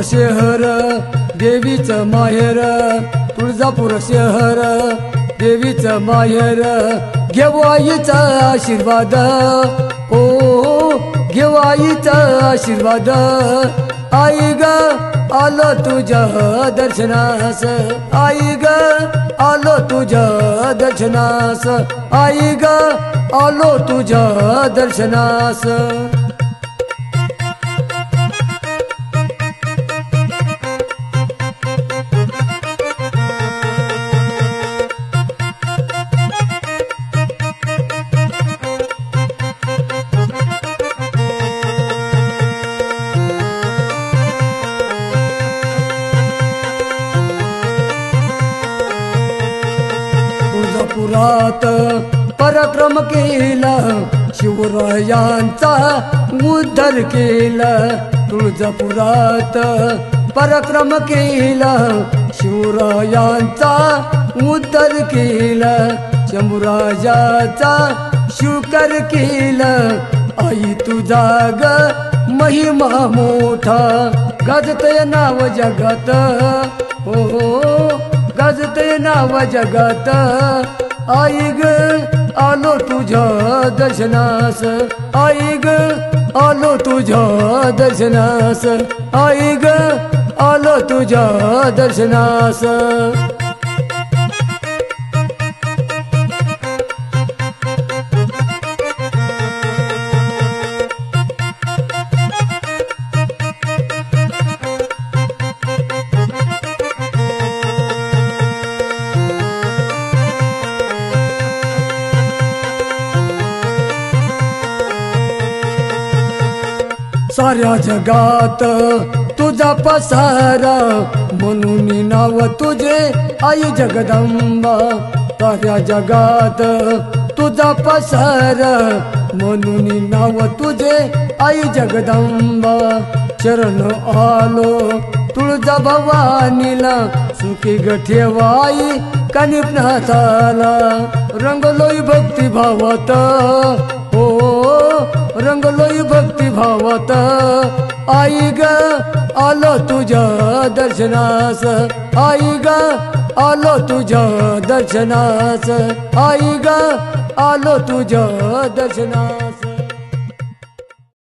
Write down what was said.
शहर देवीचं माहेर, तुळजापूर शहर देवीचं माहेर, घेऊ आईचा आशीर्वाद, ओ घेऊ आईचा आशीर्वाद, आई ग आलो तुझ्या दर्शनास, आई ग आलो तुझ्या दर्शनास, आई ग आलो तुझ्या दर्शनास। तुळजापुरात पराक्रम केला, शिवरायांचा उद्धार केला, तुळजापुरात पराक्रम केला, शिवरायांचा उद्धार केला, शंभूराजाचा शिवकर केला, आई तुझा ग महिमा मोठा, गाजतय नाव जगात, हो गाजतय नाव जगात, आई ग आलो तुझ्या दर्शनास, आई ग आलो तुझ्या दर्शनास, आई ग आलो तुझ्या दर्शनास। साऱ्या जगात तुझा पसारा, म्हणून नाव तुझे आई जगदंबा, साऱ्या जगात तुझा पसारा, म्हणून नाव तुझे आई जगदंबा, शरण आलो तुळजा भवानीला, सुखी ग ठेवाई कानिपनाथाला, रंगलोय भक्ती भावात, हो रंगलोय भक्ती भावात, आई ग आलो तुझ्या दर्शनास, आई ग आलो तुझ्या दर्शनास, आई ग आलो तुझ्या दर्शनास।